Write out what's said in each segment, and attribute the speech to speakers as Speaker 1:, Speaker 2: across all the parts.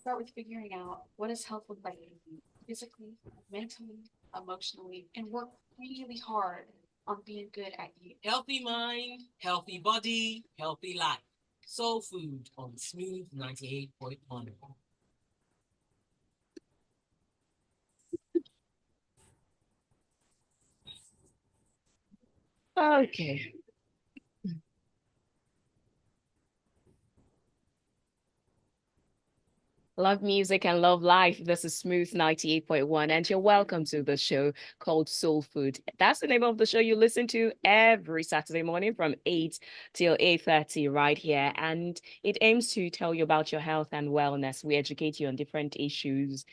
Speaker 1: start with figuring out what does health look like for you physically, mentally, emotionally, and work really hard on being good at you.
Speaker 2: Healthy mind, healthy body, healthy life. Soul Food on Smooth 98.1.
Speaker 3: Okay. Love music and love life. This is Smooth 98.1, and you're welcome to the show called Soul Food. That's the name of the show you listen to every Saturday morning from 8 till 8:30 right here. And it aims to tell you about your health and wellness. We educate you on different issues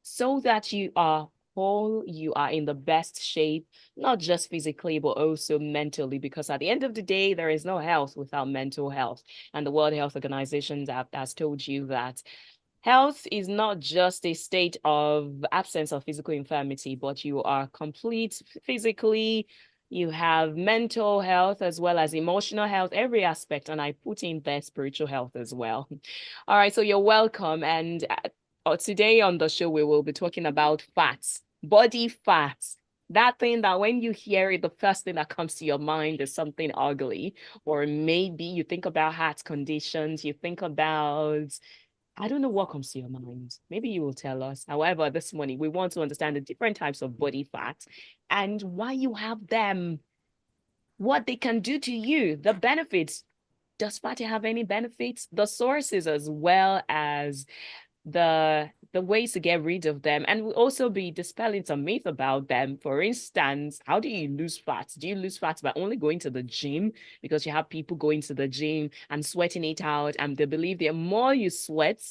Speaker 3: so that you are whole, you are in the best shape, not just physically, but also mentally, because at the end of the day, there is no health without mental health. And the World Health Organization has told you that health is not just a state of absence of physical infirmity, but you are complete physically. You have mental health as well as emotional health, every aspect. And I put in there spiritual health as well. All right, so you're welcome. And today on the show, we will be talking about fats, body fats. That thing that when you hear it, the first thing that comes to your mind is something ugly. Or maybe you think about heart conditions, you think about I don't know what comes to your mind. Maybe you will tell us. However, this morning we want to understand the different types of body fat and why you have them, what they can do to you, the benefits. Does fat have any benefits? The sources as well as the ways to get rid of them, and we'll also be dispelling some myth about them. For instance, how do you lose fat? Do you lose fat by only going to the gym? Because you have people going to the gym and sweating it out, and they believe the more you sweat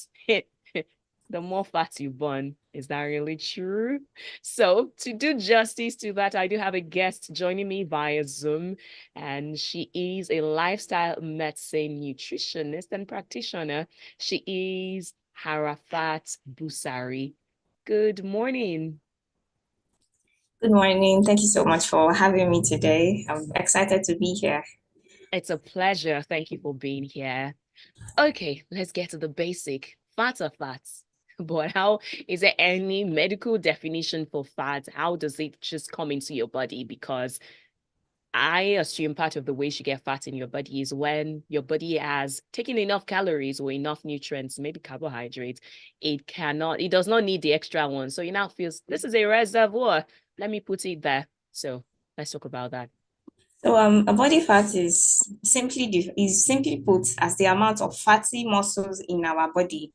Speaker 3: the more fat you burn. Is that really true? So, to do justice to that, I do have a guest joining me via Zoom, and she is a lifestyle medicine nutritionist and practitioner. She is Harafat Busari. Good morning.
Speaker 4: Good morning. Thank you so much for having me today. I'm excited to be here.
Speaker 3: It's a pleasure. Thank you for being here. Okay, let's get to the basic. Fats are fats. But how is there any medical definition for fat? How does it just come into your body? Because I assume part of the way you get fat in your body is when your body has taken enough calories or enough nutrients, maybe carbohydrates. It does not need the extra one. So it now feels this is a reservoir. Let me put it there. So let's talk about that.
Speaker 4: A body fat is simply put as the amount of fatty muscles in our body.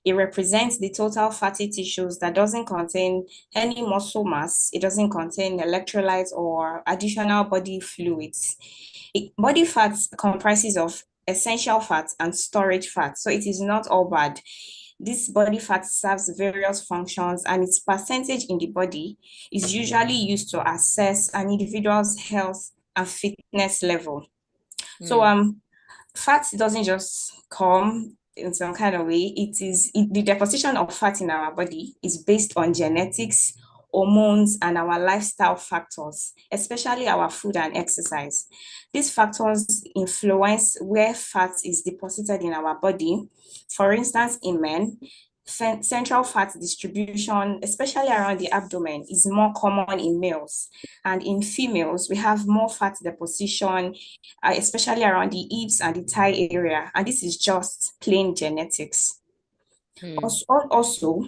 Speaker 4: It represents the total fatty tissues that doesn't contain any muscle mass. It doesn't contain electrolytes or additional body fluids. Body fat comprises of essential fat and storage fat, so it is not all bad. This body fat serves various functions, and its percentage in the body is usually used to assess an individual's health and fitness level. So fat doesn't just come in some kind of way. The deposition of fat in our body is based on genetics, hormones, and our lifestyle factors, especially our food and exercise. These factors influence where fat is deposited in our body. For instance, in men, central fat distribution, especially around the abdomen, is more common in males. And in females, we have more fat deposition, especially around the hips and the thigh area. And this is just plain genetics. Also,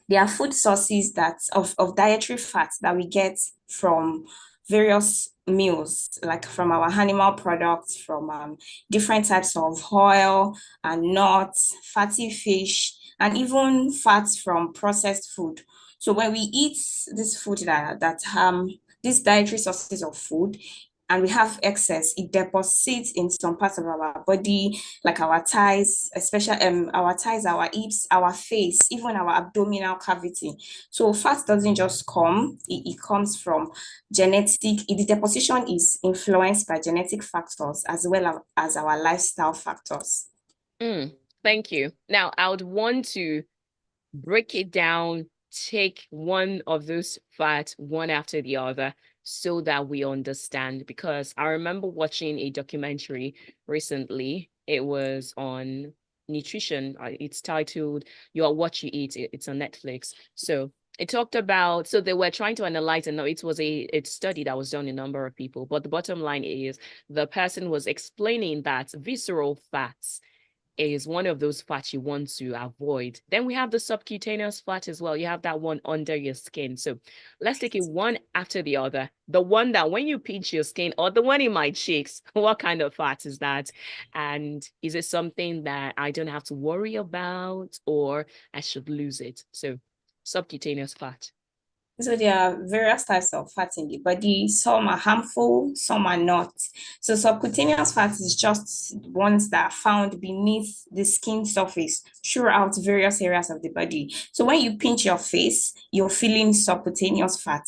Speaker 4: there are food sources of dietary fats that we get from various meals, like from our animal products, from different types of oil and nuts, fatty fish, and even fats from processed food. So when we eat this food these dietary sources of food, and we have excess, it deposits in some parts of our body, like our thighs, especially our thighs, our hips, our face, even our abdominal cavity. So fat doesn't just come, it comes from the deposition is influenced by genetic factors as well as our lifestyle factors.
Speaker 3: Thank you. Now, I would want to break it down, take one of those fats one after the other so that we understand. Because I remember watching a documentary recently. It was on nutrition. It's titled "You Are What You Eat." It's on Netflix. So it talked about, so they were trying to analyze, and no, it was a study that was done on a number of people. But the bottom line is the person was explaining that visceral fats is one of those fats you want to avoid. Then we have the subcutaneous fat as well. You have that one under your skin. So let's take it one after the other. The one that when you pinch your skin, or the one in my cheeks, what kind of fat is that? And is it something that I don't have to worry about, or I should lose it? So subcutaneous fat.
Speaker 4: So there are various types of fat in the body. Some are harmful, some are not. So subcutaneous fat is just ones that are found beneath the skin surface throughout various areas of the body. So when you pinch your face, you're feeling subcutaneous fat.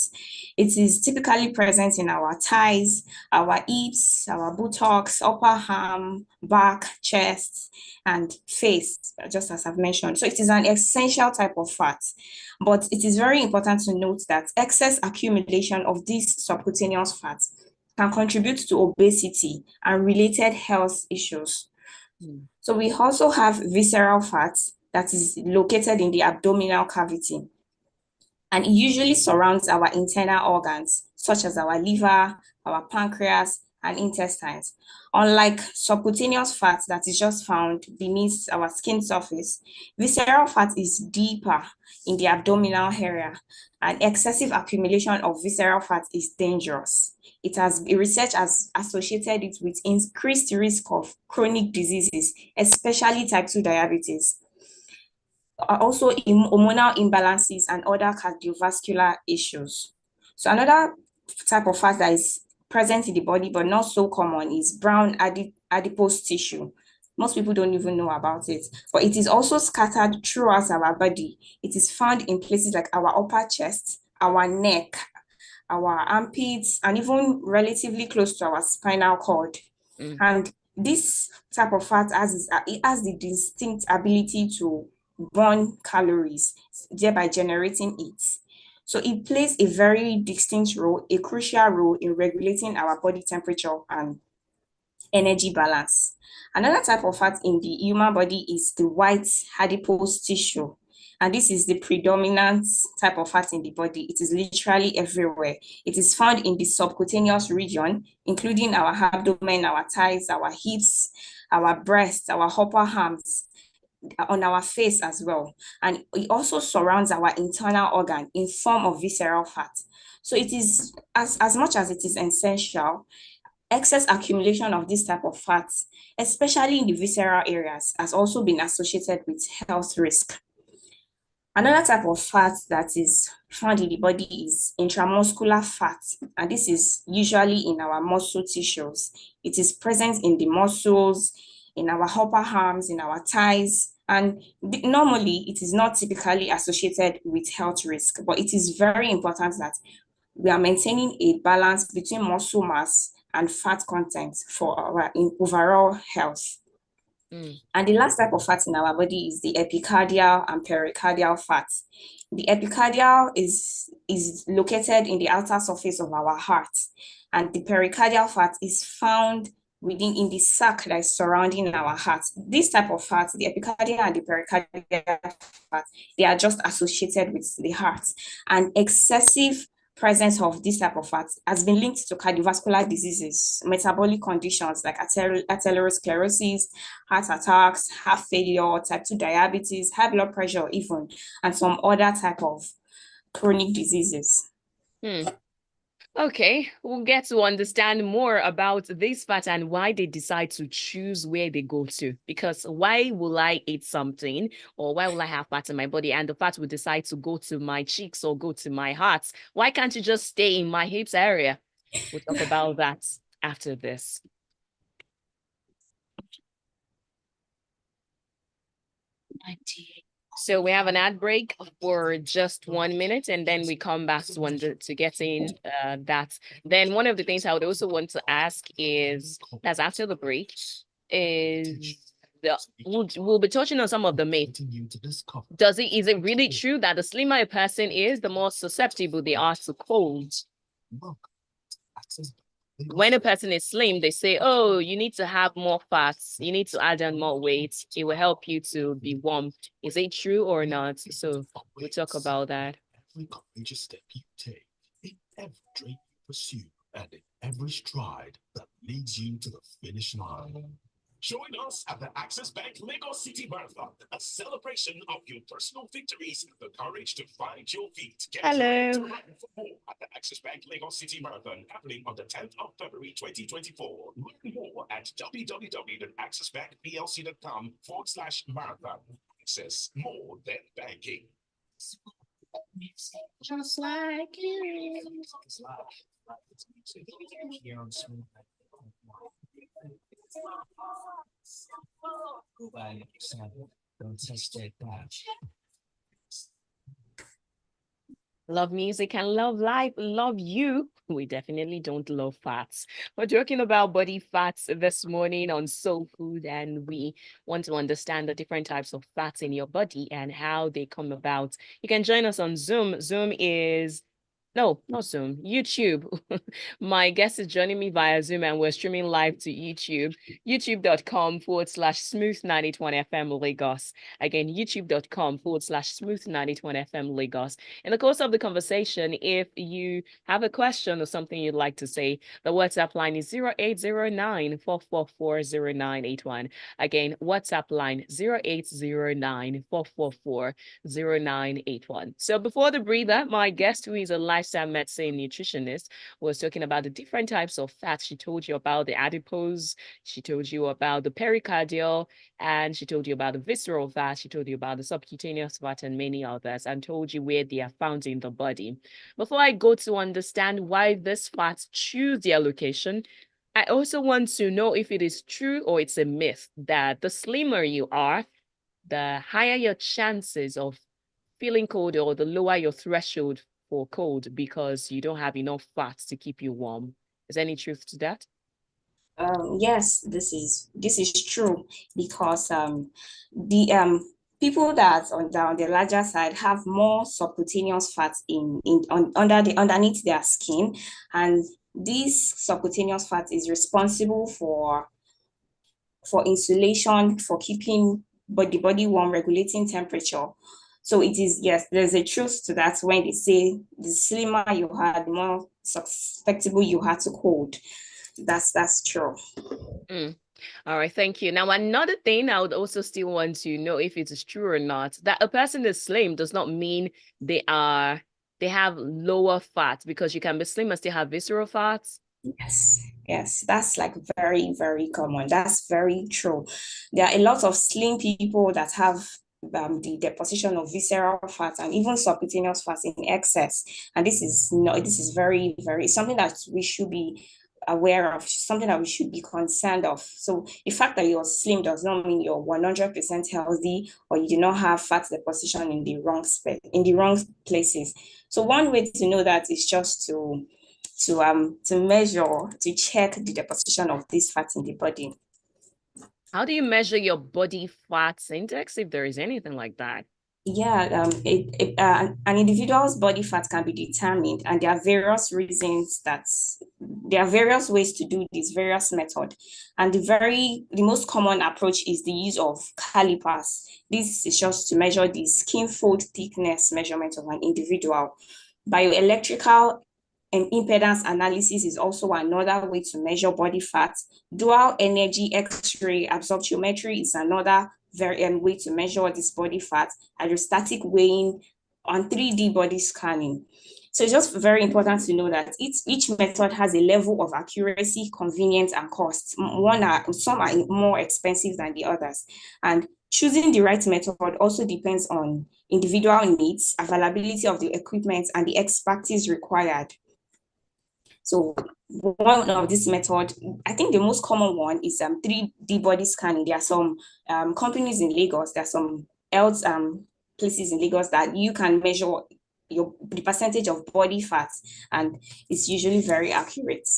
Speaker 4: It is typically present in our thighs, our hips, our buttocks, upper arm, back, chest, and face, just as I've mentioned. So it is an essential type of fat. But it is very important to note that excess accumulation of these subcutaneous fats can contribute to obesity and related health issues. So we also have visceral fat that is located in the abdominal cavity. And it usually surrounds our internal organs, such as our liver, our pancreas, and intestines. Unlike subcutaneous fat that is just found beneath our skin surface, visceral fat is deeper in the abdominal area, and excessive accumulation of visceral fat is dangerous. Research has associated it with increased risk of chronic diseases, especially type 2 diabetes, also hormonal imbalances and other cardiovascular issues. So another type of fat that is present in the body but not so common is brown adipose tissue. Most people don't even know about it, but it is also scattered throughout our body. It is found in places like our upper chest, our neck, our armpits, and even relatively close to our spinal cord. And this type of fat it has the distinct ability to burn calories, thereby generating heat. So it plays a very distinct role, a crucial role in regulating our body temperature and energy balance. Another type of fat in the human body is the white adipose tissue. And this is the predominant type of fat in the body. It is literally everywhere. It is found in the subcutaneous region, including our abdomen, our thighs, our hips, our breasts, our upper arms, on our face as well. And it also surrounds our internal organ in form of visceral fat. So it is, as much as it is essential, excess accumulation of this type of fats, especially in the visceral areas, has also been associated with health risk. Another type of fat that is found in the body is intramuscular fat, and this is usually in our muscle tissues. It is present in the muscles, in our upper arms, in our thighs, and normally it is not typically associated with health risk, but it is very important that we are maintaining a balance between muscle mass and fat content for our overall health. And the last type of fat in our body is the epicardial and pericardial fat. The epicardial is located in the outer surface of our heart, and the pericardial fat is found in the sac that is surrounding our heart. This type of fat, the epicardial and the pericardial fat, they are just associated with the heart, and excessive presence of this type of fat has been linked to cardiovascular diseases, metabolic conditions like atherosclerosis, heart attacks, heart failure, type 2 diabetes, high blood pressure even, and some other type of chronic diseases.
Speaker 3: Okay, we'll get to understand more about this fat and why they decide to choose where they go to. Because why will I eat something, or why will I have fat in my body and the fat will decide to go to my cheeks or go to my heart? Why can't you just stay in my hips area? We'll talk about that after this. So we have an ad break for just 1 minute, and then we come back to get in that. Then one of the things I would also want to ask is, that's after the break, is we'll be touching on some of the myths. Is it really true that the slimmer a person is, the more susceptible they are to cold? when a person is slim, they say, oh, you need to have more fats. You need to add on more weight. It will help you to be warm. Is it true or not? So we'll talk about that.
Speaker 5: Every courageous step you take, in every dream you pursue, and in every stride that leads you to the finish line. Join us at the Access Bank Lagos City Marathon, a celebration of your personal victories, the courage to find your feet. Get ready to
Speaker 3: Hello.
Speaker 5: run for more at the Access Bank Lagos City Marathon, happening on the 10th of February 2024. Learn more at www.accessbankplc.com/marathon. Access, more than banking.
Speaker 3: Just like you.
Speaker 2: Here on Smooth. Go by yourself. Don't touch that touch.
Speaker 3: Love music and love life, love you. We definitely don't love fats. We're talking about body fats this morning on Soul Food, and we want to understand the different types of fats in your body and how they come about. You can join us on Zoom. Zoom is no, not Zoom, YouTube. My guest is joining me via Zoom and we're streaming live to YouTube, youtube.com/smooth91FM Lagos. Again, youtube.com/smooth91FM Lagos. In the course of the conversation, if you have a question or something you'd like to say, the WhatsApp line is 0809-444-0981. Again, WhatsApp line 0809-444-0981. So before the breather, my guest, who is a lifestyle medicine nutritionist, was talking about the different types of fats. She told you about the adipose, she told you about the pericardial, and she told you about the visceral fat, she told you about the subcutaneous fat and many others, and told you where they are found in the body. Before I go to understand why these fats choose their location, I also want to know if it is true or it's a myth that the slimmer you are, the higher your chances of feeling cold or the lower your threshold for cold because you don't have enough fats to keep you warm. Is there any truth to that?
Speaker 4: Yes, this is true because the people that on the larger side have more subcutaneous fats underneath their skin, and this subcutaneous fat is responsible for insulation, for keeping the body warm, regulating temperature. So it is, yes, there's a truth to that when they say the slimmer you are, the more susceptible you are to cold. That's true.
Speaker 3: All right, thank you. Now, another thing I would also still want to know if it is true or not, that a person is slim does not mean they have lower fat, because you can be slim and still have visceral fats.
Speaker 4: Yes, that's like very, very common. That's very true. There are a lot of slim people that have the deposition of visceral fat and even subcutaneous fat in excess. And this is very, very something that we should be aware of, something that we should be concerned of. So the fact that you're slim does not mean you're 100% healthy or you do not have fat deposition in the wrong places. So one way to know that is just to measure, to check the deposition of this fat in the body.
Speaker 3: How do you measure your body fat index, if there is anything like that?
Speaker 4: Yeah, an individual's body fat can be determined, and there are various ways to do this, various method. And the most common approach is the use of calipers. This is just to measure the skin fold thickness measurement of an individual. Bioelectrical and impedance analysis is also another way to measure body fat. Dual energy X-ray absorptiometry is another way to measure this body fat. Hydrostatic weighing on 3D body scanning. So it's just very important to know that each method has a level of accuracy, convenience, and cost. Some are more expensive than the others. And choosing the right method also depends on individual needs, availability of the equipment, and the expertise required. So one of this method, I think the most common one is 3D body scanning. There are some companies in Lagos, there are some else places in Lagos that you can measure the percentage of body fat, and it's usually very accurate.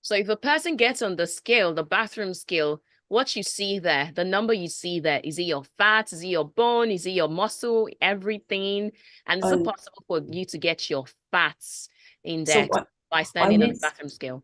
Speaker 3: So if a person gets on the scale, the bathroom scale, what you see there, the number you see there, is it your fat? Is it your bone? Is it your muscle? Everything? And is it possible for you to get your fats index by standing on the bathroom scale?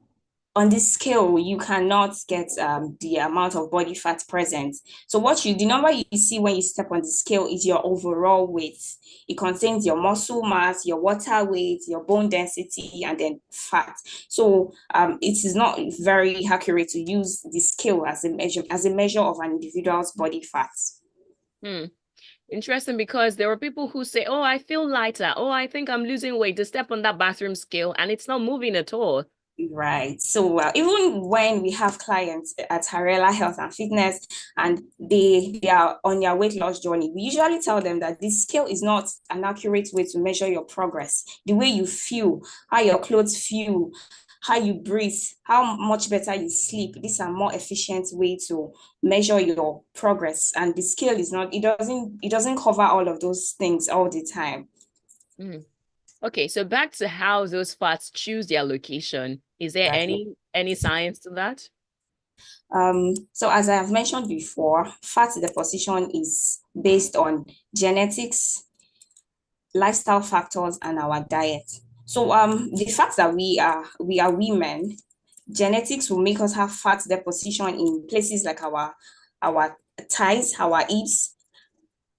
Speaker 4: on this scale, you cannot get the amount of body fat present. So the number you see when you step on the scale is your overall weight. It contains your muscle mass, your water weight, your bone density, and then fat. So it is not very accurate to use the scale as a measure of an individual's body fat.
Speaker 3: Interesting, because there are people who say, oh, I feel lighter. Oh, I think I'm losing weight. To step on that bathroom scale and it's not moving at all.
Speaker 4: Right. So even when we have clients at Harela Health and Fitness and they are on their weight loss journey, we usually tell them that this scale is not an accurate way to measure your progress. The way you feel, how your clothes feel, how you breathe, how much better you sleep, these are more efficient way to measure your progress. And the scale is not, it doesn't cover all of those things all the time.
Speaker 3: Okay, so back to how those fats choose their location. Is there any science to that?
Speaker 4: So as I have mentioned before, fat deposition is based on genetics, lifestyle factors, and our diet. So the fact that we are women, genetics will make us have fat deposition in places like our thighs, our hips,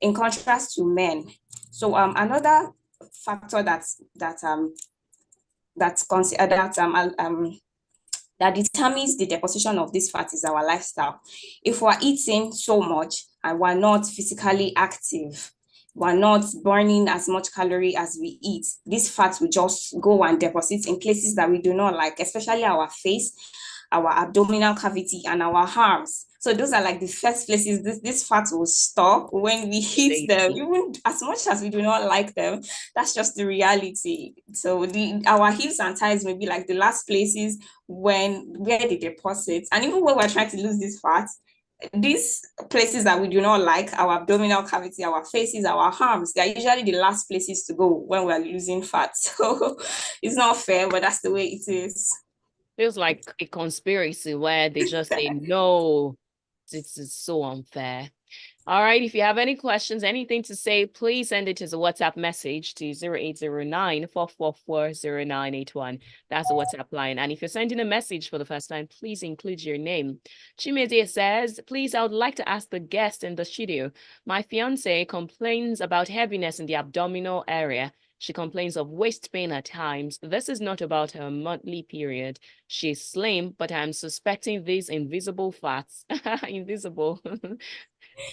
Speaker 4: in contrast to men. So another factor that determines the deposition of this fat is our lifestyle. If we're eating so much and we're not physically active, we're not burning as much calorie as we eat, this fat will just go and deposit in places that we do not like, especially our face, our abdominal cavity, and our arms. So those are like the first places this fat will stop when we eat them, even as much as we do not like them. That's just the reality. So our hips and thighs may be like the last places where they deposit. And even when we're trying to lose this fat, these places that we do not like, our abdominal cavity, our faces, our arms, they're usually the last places to go when we're losing fat. So it's not fair, but that's the way it is.
Speaker 3: Feels like a conspiracy where they just say, no, this is so unfair. All right, if you have any questions, anything to say, please send it as a WhatsApp message to 0809-444-0981. That's the WhatsApp line. And if you're sending a message for the first time, please include your name. Chimeze says, please, I would like to ask the guest in the studio. My fiance complains about heaviness in the abdominal area. She complains of waist pain at times. This is not about her monthly period. She's slim, but I'm suspecting these invisible fats, invisible,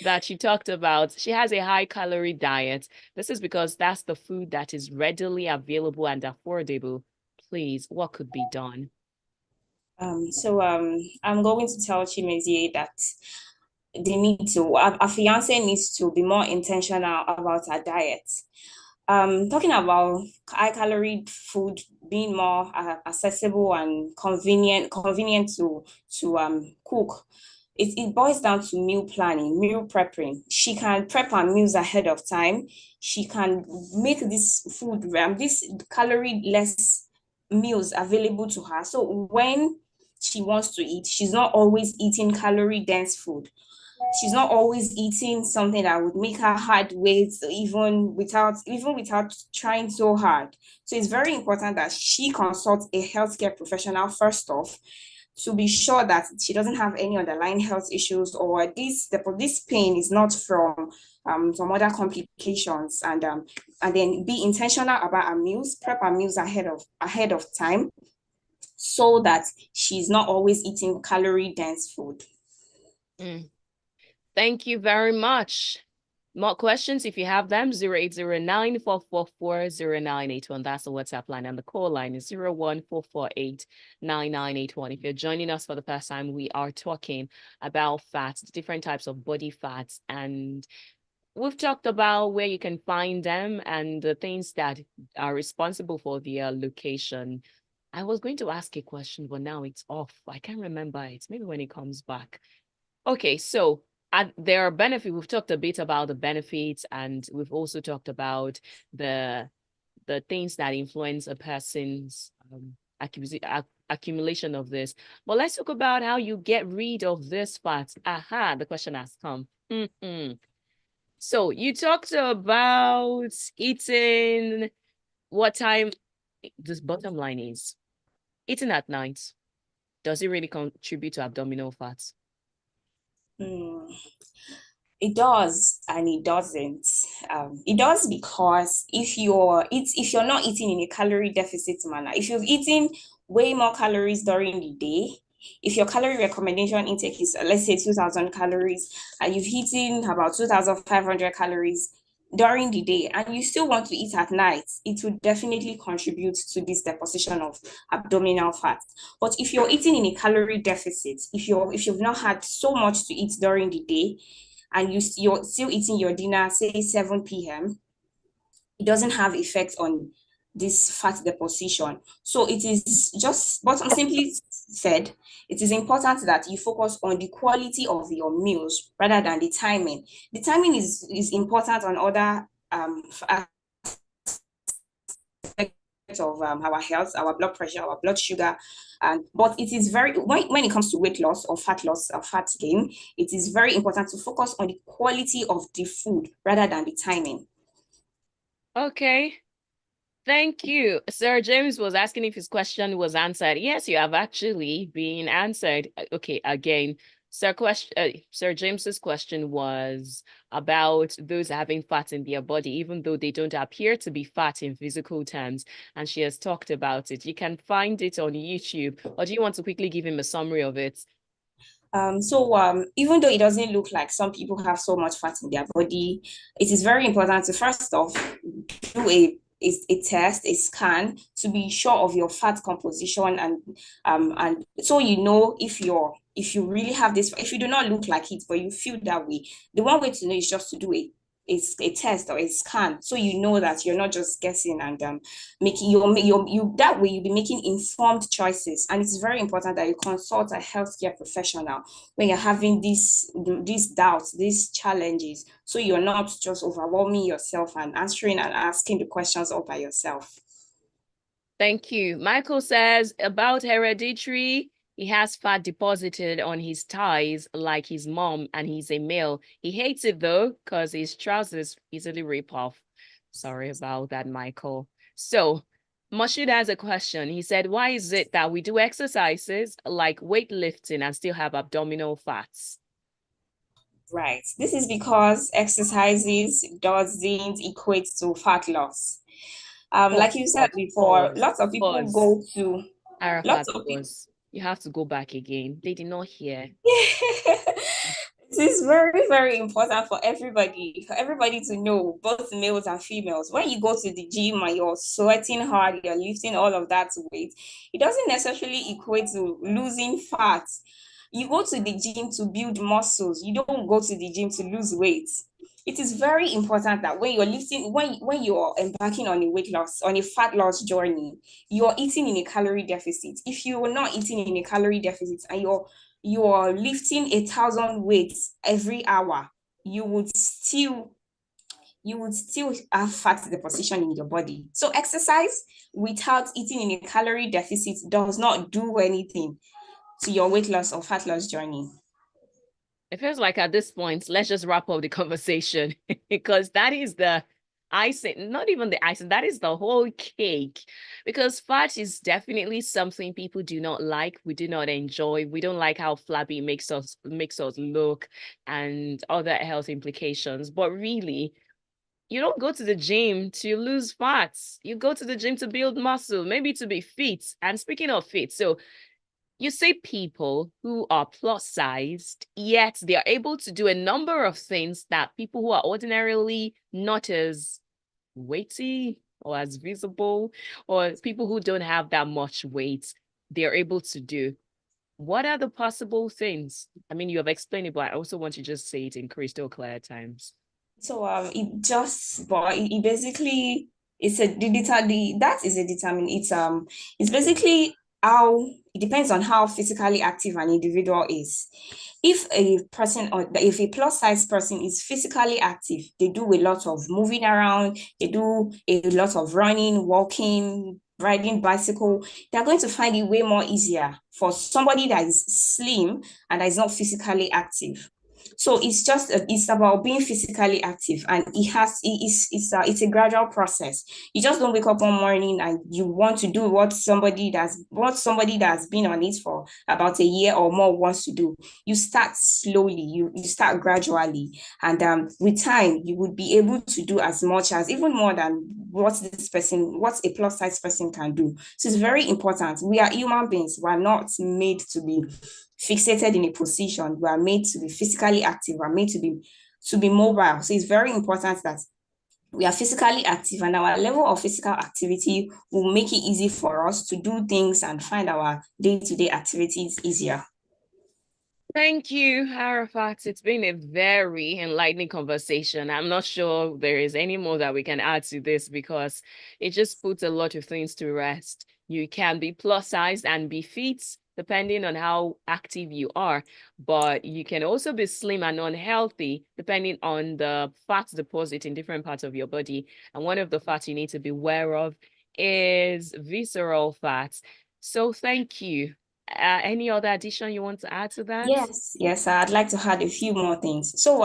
Speaker 3: that she talked about. She has a high-calorie diet. This is because that's the food that is readily available and affordable. Please, what could be done?
Speaker 4: So I'm going to tell Chimezie that our fiance needs to be more intentional about her diet. Talking about high calorie food being more accessible and convenient to cook, it boils down to meal planning, meal prepping. She can prep her meals ahead of time. She can make this food, this calorie less meals available to her. So when she wants to eat, she's not always eating calorie dense food. She's not always eating something that would make her hard weight even without trying so hard. So it's very important that she consults a healthcare professional first off to be sure that she doesn't have any underlying health issues, or this pain is not from some other complications, and then be intentional about her meals, prep her meals ahead of time, so that she's not always eating calorie dense food.
Speaker 3: Thank you very much. More questions, if you have them, 0809-444-0981. That's the WhatsApp line. And the call line is 01448-9981. If you're joining us for the first time, we are talking about fats, different types of body fats. And we've talked about where you can find them and the things that are responsible for their location. I was going to ask a question, but now it's off. I can't remember it. Maybe when it comes back. Okay, so there are benefits. We've talked a bit about the benefits, and we've also talked about the things that influence a person's accumulation of this. But let's talk about how you get rid of this fat. Aha, the question has come. So you talked about eating, what time, this bottom line is eating at night. Does it really contribute to abdominal fat?
Speaker 4: It does and it doesn't. It does because if you're not eating in a calorie deficit manner, if you've eaten way more calories during the day, if your calorie recommendation intake is let's say 2,000 calories and you've eaten about 2,500 calories during the day and you still want to eat at night, it will definitely contribute to this deposition of abdominal fat. But if you're eating in a calorie deficit, if you've not had so much to eat during the day and you're still eating your dinner, say 7 p.m., it doesn't have effect on this fat deposition. So it is just, but simply said, it is important that you focus on the quality of your meals rather than the timing. The timing is important on other of our health, our blood pressure, our blood sugar, and but it is very when it comes to weight loss or fat gain, it is very important to focus on the quality of the food rather than the timing.
Speaker 3: Okay. Thank you. Sir James was asking if his question was answered. Yes, you have actually been answered. Okay, again, Sir James's question was about those having fat in their body, even though they don't appear to be fat in physical terms. And she has talked about it. You can find it on YouTube. Or do you want to quickly give him a summary of it?
Speaker 4: Even though it doesn't look like some people have so much fat in their body, it is very important to first off do a test, a scan to be sure of your fat composition and so you know if you really have this, if you do not look like it but you feel that way, the one way to know is just to do a test or a scan so you know that you're not just guessing and making you that way you'll be making informed choices. And it's very important that you consult a healthcare professional when you're having these doubts, these challenges, so you're not just overwhelming yourself and answering and asking the questions all by yourself.
Speaker 3: Thank you. Michael says about hereditary, he has fat deposited on his thighs like his mom, and he's a male. He hates it though, because his trousers easily rip off. Sorry about that, Michael. So Mashud has a question. He said, why is it that we do exercises like weightlifting and still have abdominal fats?
Speaker 4: Right. This is because exercises doesn't equate to fat loss. Like you said before, lots of people go to
Speaker 3: Harafat was. You have to go back again. They did not hear.
Speaker 4: It is very, very important for everybody to know, both males and females. When you go to the gym and you're sweating hard, you're lifting all of that weight, it doesn't necessarily equate to losing fat. You go to the gym to build muscles. You don't go to the gym to lose weight. It is very important that when you're lifting, when you're embarking on a weight loss, on a fat loss journey, you're eating in a calorie deficit. If you're not eating in a calorie deficit and you're lifting 1,000 weights every hour, you would still have fat deposition in your body. So exercise without eating in a calorie deficit does not do anything to your weight loss or fat loss journey.
Speaker 3: It feels like at this point, let's just wrap up the conversation because that is the icing, not even the icing, that is the whole cake. Because fat is definitely something people do not like, we do not enjoy. We don't like how flabby it makes us look and other health implications. But really, you don't go to the gym to lose fat. You go to the gym to build muscle, maybe to be fit. And speaking of fit, so you see people who are plus sized, yet they are able to do a number of things that people who are ordinarily not as weighty or as visible, or people who don't have that much weight, they're able to do. What are the possible things? I mean, you have explained it, but I also want you to just say it in crystal clear terms.
Speaker 4: So it basically it's a that is a determine it's basically how it depends on how physically active an individual is. If a plus size person is physically active, they do a lot of moving around, they do a lot of running, walking, riding bicycle, they're going to find it way more easier for somebody that is slim and that is not physically active. So it's about being physically active, and it's a gradual process. You just don't wake up one morning and you want to do what somebody that's been on it for about a year or more wants to do. You start slowly, you start gradually, and with time you would be able to do as much as even more than what a plus size person can do. So it's very important. We are human beings. We are not made to be fixated in a position. We are made to be physically active. We are made to be mobile. So it's very important that we are physically active, and our level of physical activity will make it easy for us to do things and find our day-to-day activities easier.
Speaker 3: Thank you, Harafat. It's been a very enlightening conversation. I'm not sure there is any more that we can add to this because it just puts a lot of things to rest. You can be plus sized and be fit depending on how active you are, but you can also be slim and unhealthy depending on the fat deposit in different parts of your body. And one of the fats you need to be aware of is visceral fats. So thank you. Any other addition you want to add to that?
Speaker 4: Yes, I'd like to add a few more things. So,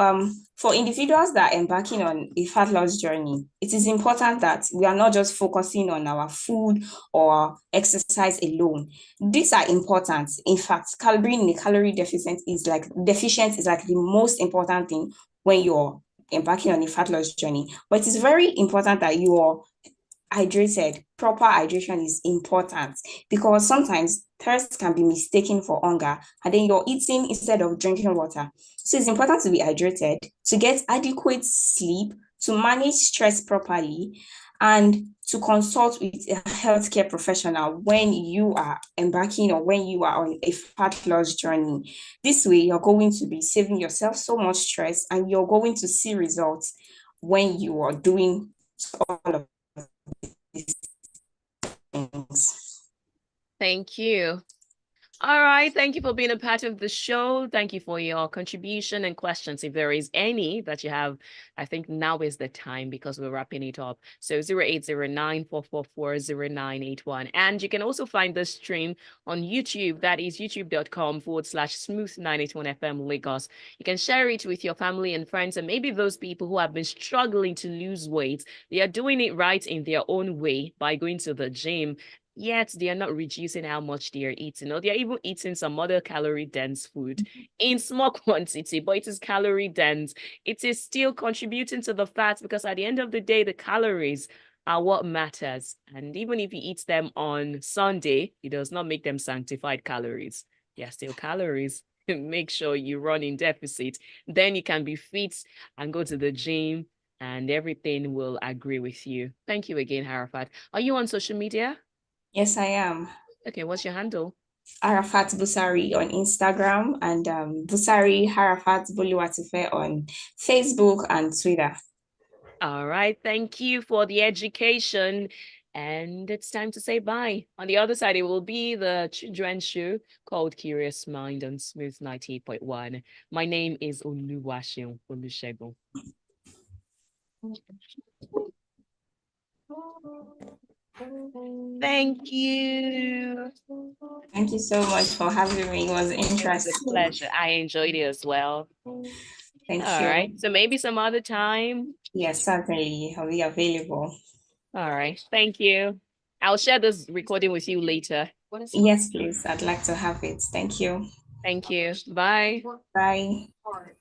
Speaker 4: for individuals that are embarking on a fat loss journey, it is important that we are not just focusing on our food or exercise alone. These are important. In fact, being in a calorie deficient is like the most important thing when you're embarking on a fat loss journey. But it is very important that you are hydrated. Proper hydration is important because sometimes thirst can be mistaken for hunger, and then you're eating instead of drinking water. So it's important to be hydrated, to get adequate sleep, to manage stress properly, and to consult with a healthcare professional when you are embarking or when you are on a fat loss journey. This way, you're going to be saving yourself so much stress, and you're going to see results when you are doing all of these things.
Speaker 3: Thank you. All right. Thank you for being a part of the show. Thank you for your contribution and questions. If there is any that you have, I think now is the time because we're wrapping it up. So 0809-444-0981. And you can also find the stream on YouTube. That is youtube.com/smooth981FM Lagos. You can share it with your family and friends, and maybe those people who have been struggling to lose weight. They are doing it right in their own way by going to the gym, yet they are not reducing how much they are eating, or they are even eating some other calorie dense food in small quantity, but it is calorie dense. It is still contributing to the fat because at the end of the day, the calories are what matters. And even if you eat them on Sunday, it does not make them sanctified calories. They are still calories. Make sure you run in deficit. Then you can be fit and go to the gym and everything will agree with you. Thank you again, Harafat. Are you on social media?
Speaker 4: Yes, I am.
Speaker 3: Okay, what's your handle?
Speaker 4: Harafat Busari on Instagram, and Busari Harafat Boluwatife on Facebook and Twitter.
Speaker 3: All right, thank you for the education. And it's time to say bye. On the other side, it will be the children's show called Curious Mind on Smooth 98.1. My name is Oluwaseun Olusegun. Thank you.
Speaker 4: Thank you so much for having me. It was interesting.
Speaker 3: It's a pleasure. I enjoyed it as well.
Speaker 4: Thank
Speaker 3: All
Speaker 4: you.
Speaker 3: right. So maybe some other time.
Speaker 4: Yes, certainly. I'll be available.
Speaker 3: All right. Thank you. I'll share this recording with you later.
Speaker 4: Yes, please. I'd like to have it. Thank you.
Speaker 3: Thank you. Bye.
Speaker 4: Bye.
Speaker 1: Hard.